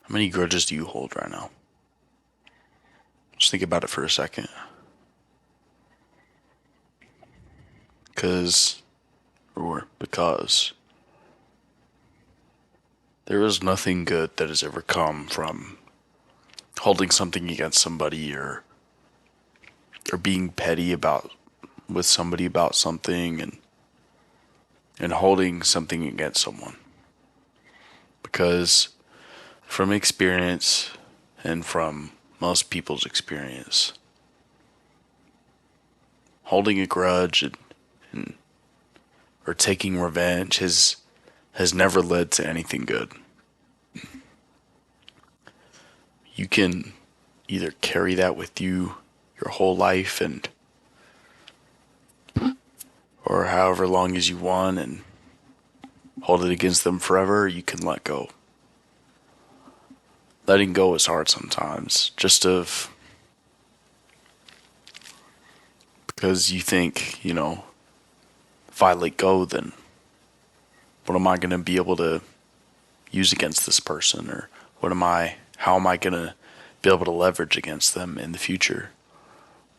How many grudges do you hold right now? Just think about it for a second. Because there is nothing good that has ever come from holding something against somebody or being petty about with somebody about something and holding something against someone. Because from experience and from most people's experience, holding a grudge and or taking revenge has never led to anything good. You can either carry that with you your whole life and or however long as you want and hold it against them forever, or you can let go. Letting go is hard sometimes, just of because you think, if I let go, then what am I going to be able to use against this person? Or how am I going to be able to leverage against them in the future?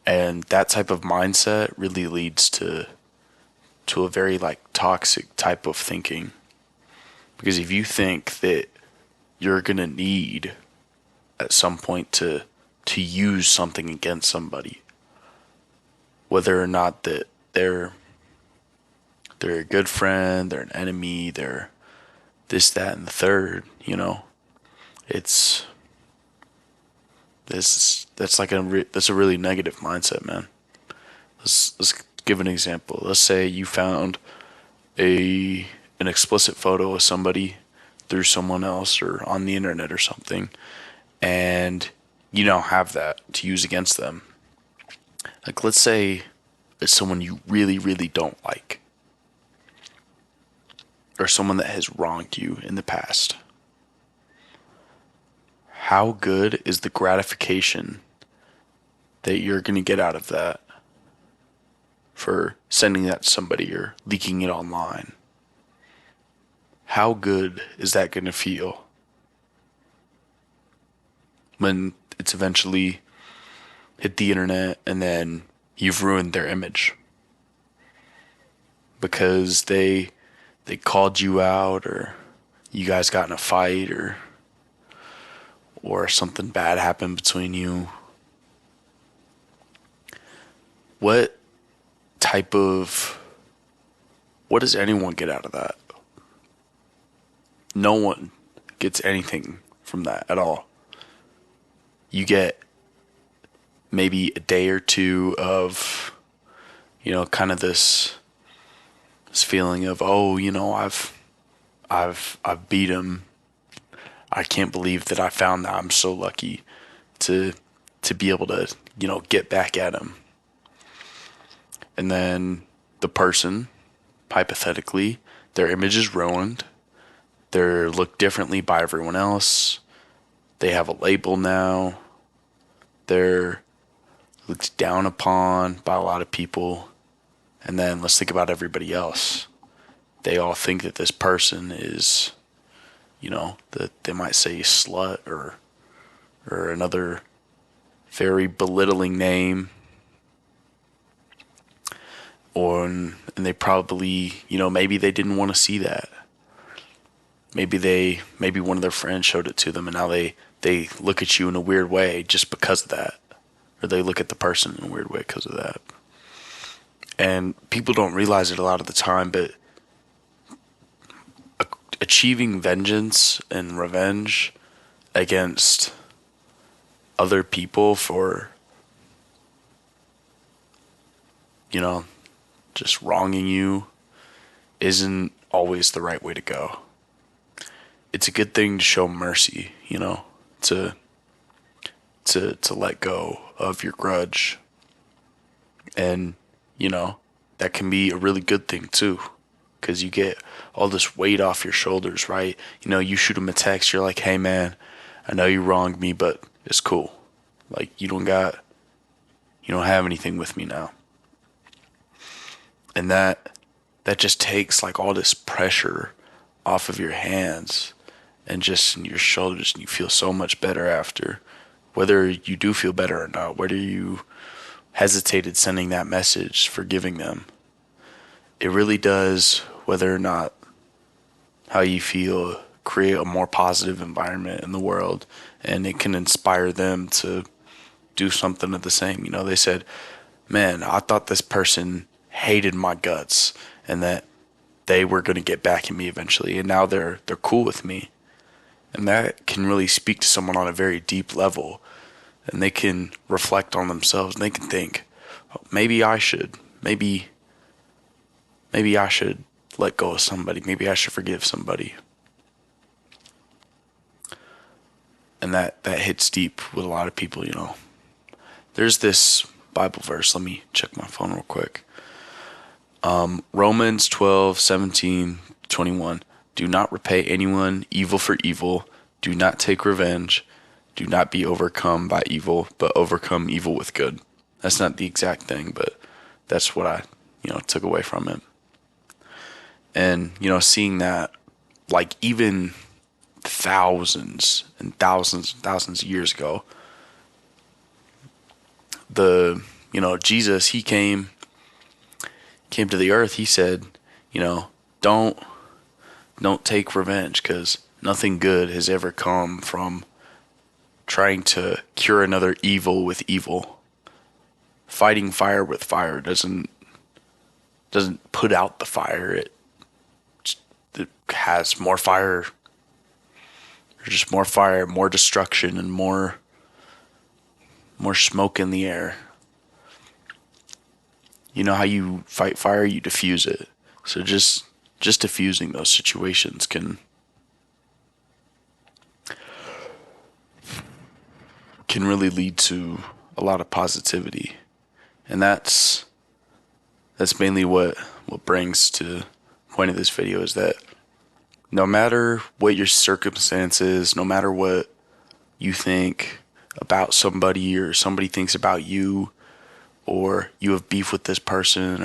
And that type of mindset really leads to a very like toxic type of thinking. Because if you think that you're going to need at some point to use something against somebody, whether or not that they're a good friend, they're an enemy, they're this, that, and the third. It's that's a really negative mindset, man. Let's give an example. Let's say you found a an explicit photo of somebody through someone else or on the internet or something, and you now have that to use against them. Like, let's say it's someone you really, really don't like, or someone that has wronged you in the past. How good is the gratification that you're going to get out of that for sending that to somebody or leaking it online? How good is that going to feel when it's eventually hit the internet and then you've ruined their image because they called you out, or you guys got in a fight, or something bad happened between you? What type of what does anyone get out of that? No one gets anything from that at all. You get maybe a day or two of, kind of this feeling of, oh, I've beat him. I can't believe that I found that. I'm so lucky to be able to, get back at him. And then the person, hypothetically, their image is ruined. They're looked differently by everyone else. They have a label now. They're looked down upon by a lot of people. And then let's think about everybody else. They all think that this person is, that they might say slut or another very belittling name. And they probably, maybe they didn't want to see that. Maybe one of their friends showed it to them, and now they look at you in a weird way just because of that. Or they look at the person in a weird way because of that. And people don't realize it a lot of the time, but achieving vengeance and revenge against other people for, just wronging you isn't always the right way to go. It's a good thing to show mercy, to let go of your grudge. And, that can be a really good thing too, because you get all this weight off your shoulders, right? You shoot them a text, you're like, hey man, I know you wronged me, but it's cool. Like, you don't have anything with me now. And that just takes like all this pressure off of your hands. and just in your shoulders, and you feel so much better after. Whether you do feel better or not, whether you hesitated sending that message, forgiving them, it really does, whether or not how you feel, create a more positive environment in the world, and it can inspire them to do something of the same. You know, they said, man, I thought this person hated my guts and that they were going to get back at me eventually, and now they're cool with me. And that can really speak to someone on a very deep level, and they can reflect on themselves and they can think, "Oh, maybe I should let go of somebody. Maybe I should forgive somebody." And that hits deep with a lot of people, you know. There's this Bible verse. Let me check my phone real quick. Romans 12:17-21. Do not repay anyone evil for evil. Do not take revenge. Do not be overcome by evil, but overcome evil with good. That's not the exact thing, but that's what I, took away from it. And, seeing that, like, even thousands and thousands and thousands of years ago, Jesus, he came to the earth. He said, don't take revenge, because nothing good has ever come from trying to cure another evil with evil. Fighting fire with fire doesn't put out the fire. It has more fire. There's just more fire, more destruction, and more smoke in the air. You know how you fight fire? You diffuse it. So just diffusing those situations can really lead to a lot of positivity. And that's mainly what brings to the point of this video, is that no matter what your circumstances, no matter what you think about somebody or somebody thinks about you, or you have beef with this person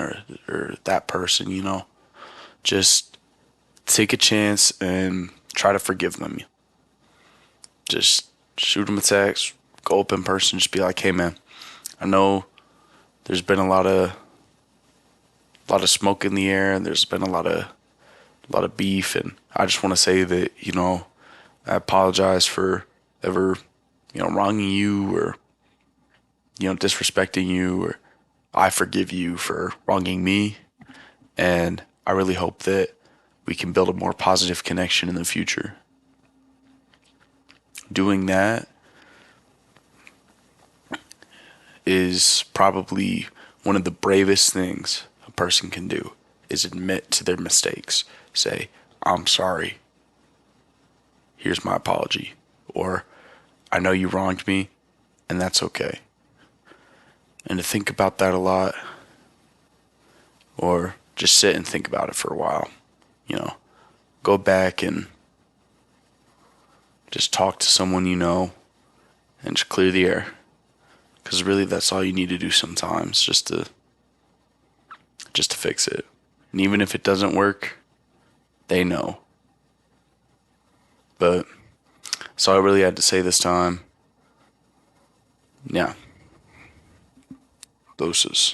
or that person, just take a chance and try to forgive them. Just shoot them a text, go up in person, just be like, hey man, I know there's been a lot of smoke in the air, and there's been a lot of beef, and I just want to say that, I apologize for ever, wronging you, or, disrespecting you, or I forgive you for wronging me. And I really hope that we can build a more positive connection in the future. Doing that is probably one of the bravest things a person can do, is admit to their mistakes. Say, I'm sorry. Here's my apology. Or, I know you wronged me, and that's okay. And to think about that a lot, or just sit and think about it for a while. Go back and just talk to someone and just clear the air. Because really, that's all you need to do sometimes, just to fix it. And even if it doesn't work, they know. But that's all I really had to say this time. Yeah. Doses.